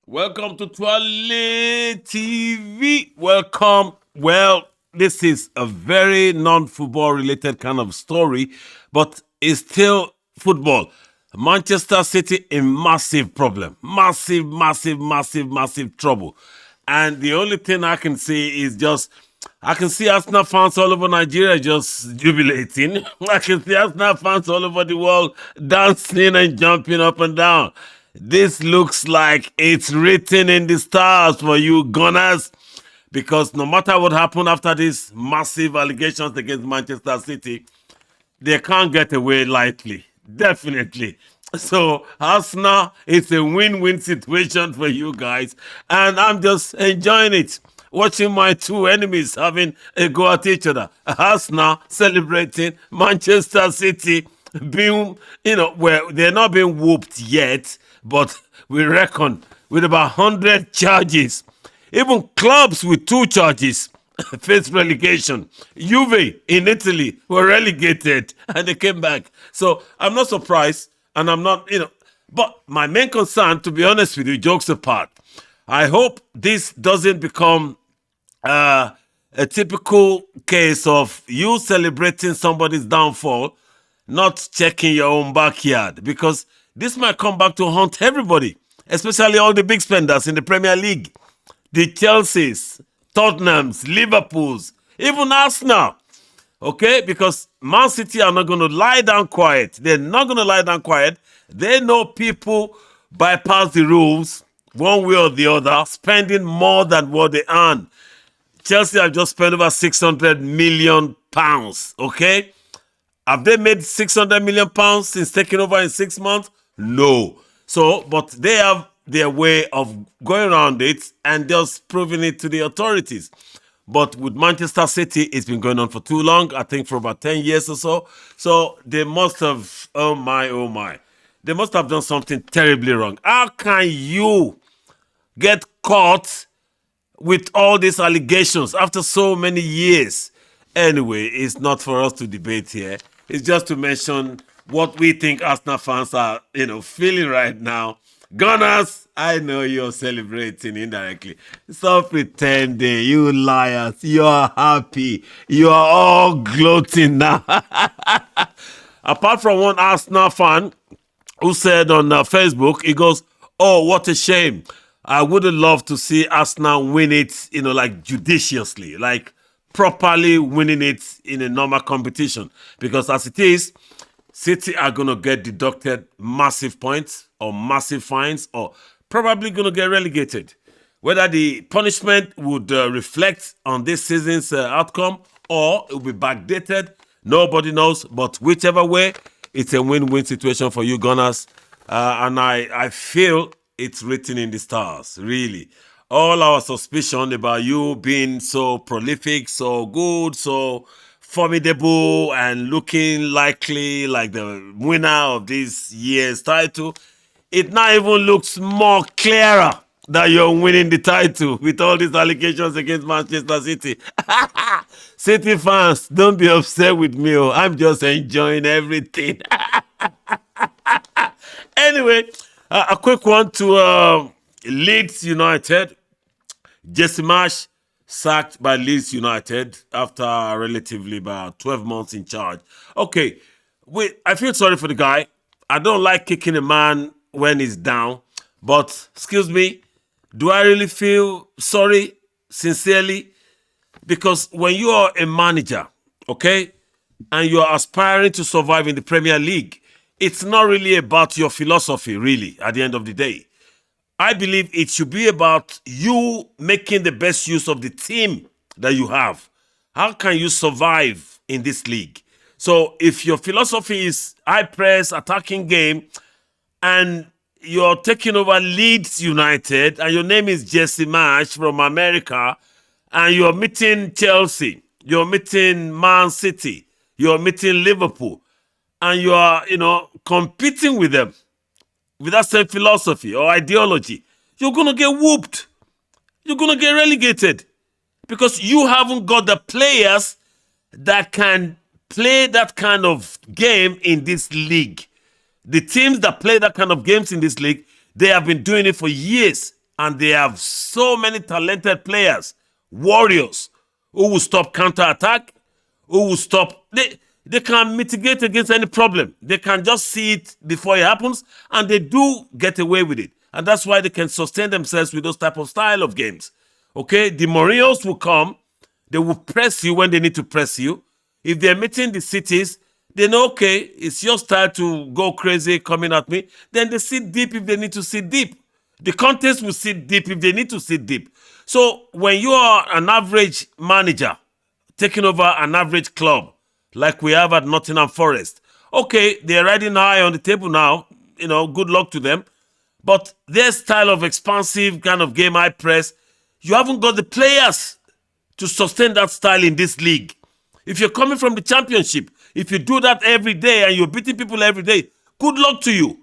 Welcome to Twale TV. Welcome. Well, this is a very non-football related kind of story, but it's still football. Manchester City in massive problem. Massive trouble. And the only thing I can see is I can see Arsenal fans all over Nigeria just jubilating. I can see Arsenal fans all over the world dancing and jumping up and down. This looks like it's written in the stars for you Gunners, because no matter what happened after these massive allegations against Manchester City, they can't get away lightly. Definitely. So Arsenal, it's a win-win situation for you guys, and I'm just enjoying it. Watching my two enemies having a go at each other. Arsenal celebrating, Manchester City being, well, they're not being whooped yet, but we reckon with about 100 charges. Even clubs with 2 charges face relegation. Juve in Italy were relegated and they came back. So I'm not surprised, and I'm not, but my main concern, to be honest with you, jokes apart, I hope this doesn't become a typical case of you celebrating somebody's downfall, not checking your own backyard, because this might come back to haunt everybody, especially all the big spenders in the Premier League. The Chelseas, Tottenhams, Liverpools, even Arsenal. Okay? Because Man City are not going to lie down quiet. They're not going to lie down quiet. They know people bypass the rules one way or the other, spending more than what they earn. Chelsea have just spent over £600 million. Okay? Have they made £600 million since taking over in 6 months? No. So, but they have their way of going around it and just proving it to the authorities. But with Manchester City, it's been going on for too long, I think for about 10 years or so. So they must have, oh my, they must have done something terribly wrong. How can you get caught with all these allegations after so many years? Anyway, it's not for us to debate here. It's just to mention what we think Arsenal fans are, feeling right now. Gunners, I know you're celebrating indirectly. Stop pretending, you liars. You are happy. You are all gloating now. Apart from one Arsenal fan who said on Facebook, he goes, "Oh, what a shame. I would have loved to see Arsenal win it, like judiciously, like properly winning it in a normal competition. Because as it is, City are going to get deducted massive points or massive fines, or probably going to get relegated. Whether the punishment would reflect on this season's outcome or it will be backdated, nobody knows. But whichever way, it's a win-win situation for you Gunners. And I feel it's written in the stars, really. All our suspicion about you being so prolific, so good, so formidable, and looking likely like the winner of this year's title, it now even looks more clearer that you're winning the title with all these allegations against Manchester City. City fans, don't be upset with me. I'm just enjoying everything. Anyway, a quick one to Leeds United. Jesse Marsh sacked by Leeds United after relatively about 12 months in charge. Okay, I feel sorry for the guy. I don't like kicking a man when he's down. But, excuse me, do I really feel sorry, sincerely? Because when you are a manager, okay, and you are aspiring to survive in the Premier League, it's not really about your philosophy, really, at the end of the day. I believe it should be about you making the best use of the team that you have. How can you survive in this league? So if your philosophy is high press, attacking game, and you're taking over Leeds United, and your name is Jesse Marsh from America, and you're meeting Chelsea, you're meeting Man City, you're meeting Liverpool, and you are, competing with them with that same philosophy or ideology, you're going to get whooped. You're going to get relegated because you haven't got the players that can play that kind of game in this league. The teams that play that kind of games in this league, they have been doing it for years, and they have so many talented players, warriors, who will stop counter-attack, who will stop. They can mitigate against any problem. They can just see it before it happens, and they do get away with it. And that's why they can sustain themselves with those type of style of games. Okay, the Mourinho's will come. They will press you when they need to press you. If they're meeting the cities, they know, okay, it's your style to go crazy coming at me. Then they sit deep if they need to sit deep. The contest will sit deep if they need to sit deep. So when you are an average manager taking over an average club, like we have at Nottingham Forest, okay, they're riding high on the table now. Good luck to them. But their style of expansive kind of game, high press, you haven't got the players to sustain that style in this league. If you're coming from the championship, if you do that every day and you're beating people every day, good luck to you.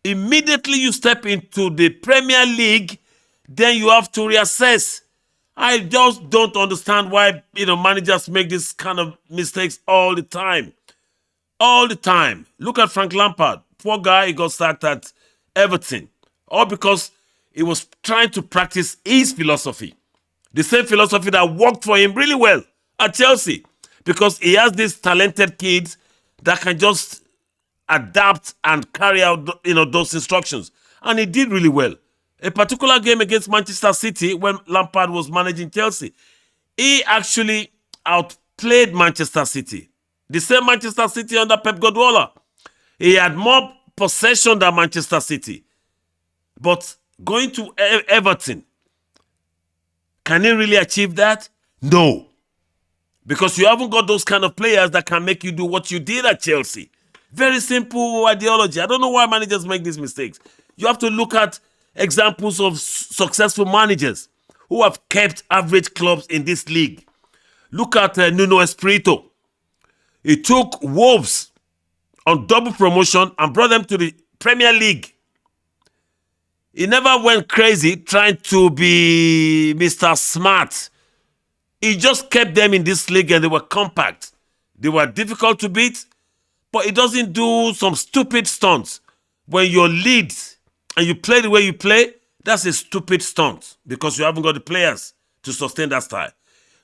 Immediately you step into the Premier League, then you have to reassess. I just don't understand why managers make this kind of mistakes all the time. All the time. Look at Frank Lampard. Poor guy, he got sacked at Everton. All because he was trying to practice his philosophy. The same philosophy that worked for him really well at Chelsea. Because he has these talented kids that can just adapt and carry out those instructions. And he did really well. A particular game against Manchester City when Lampard was managing Chelsea, he actually outplayed Manchester City. The same Manchester City under Pep Guardiola. He had more possession than Manchester City. But going to Everton, can he really achieve that? No. Because you haven't got those kind of players that can make you do what you did at Chelsea. Very simple ideology. I don't know why managers make these mistakes. You have to look at examples of successful managers who have kept average clubs in this league. Look at Nuno Espirito. He took Wolves on double promotion and brought them to the Premier League. He never went crazy trying to be Mr. Smart. He just kept them in this league and they were compact. They were difficult to beat, but he doesn't do some stupid stunts. When you're lead and you play the way you play, that's a stupid stunt because you haven't got the players to sustain that style.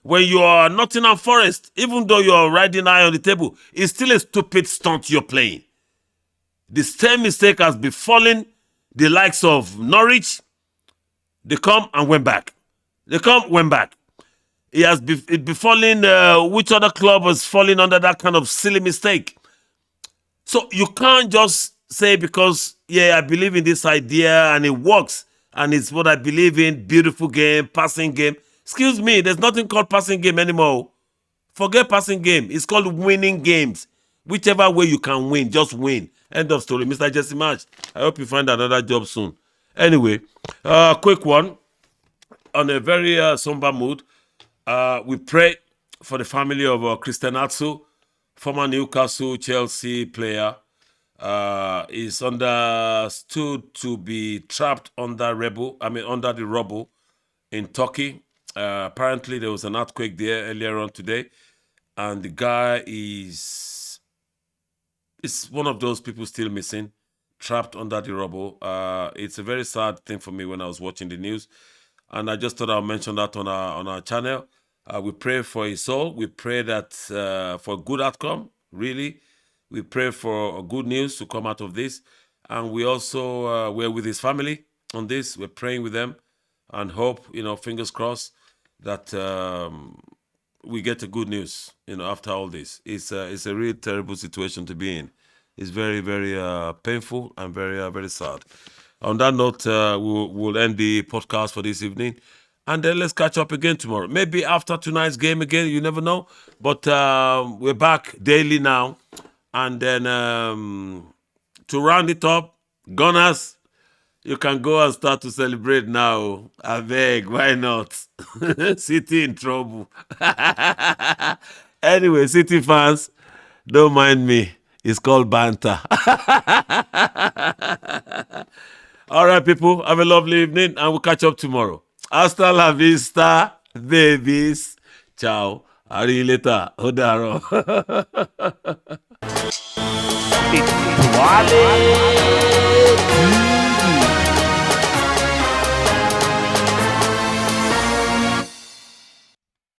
When you are Nottingham Forest, even though you're riding high on the table, it's still a stupid stunt you're playing. The same mistake has befallen the likes of Norwich. They come and went back. They come, went back. It has befallen which other club has fallen under that kind of silly mistake. So you can't just say because, yeah, I believe in this idea and it works and it's what I believe in, beautiful game, passing game. Excuse me, there's nothing called passing game anymore. Forget passing game. It's called winning games. Whichever way you can win, just win. End of story. Mr. Jesse March, I hope you find another job soon. Anyway, quick one. On a very somber mood, we pray for the family of Christian Atsu, former Newcastle Chelsea player. Is understood to be trapped under the rubble in Turkey. Apparently, there was an earthquake there earlier on today, and the guy is one of those people still missing, trapped under the rubble. It's a very sad thing for me when I was watching the news, and I just thought I'll mention that on our channel. We pray for his soul. We pray that for a good outcome, really. We pray for good news to come out of this. And we also, we're with his family on this. We're praying with them and hope, fingers crossed, that we get the good news, after all this. It's a really terrible situation to be in. It's very, very painful and very, very sad. On that note, we'll end the podcast for this evening. And then let's catch up again tomorrow. Maybe after tonight's game again, you never know. But we're back daily now. And then to round it up, Gunners, you can go and start to celebrate now. I beg, why not? City in trouble. Anyway, City fans, don't mind me. It's called banter. All right, people, have a lovely evening and we'll catch up tomorrow. Hasta la vista, babies. Ciao. I'll see you later. Ó dàárọ̀. Wale.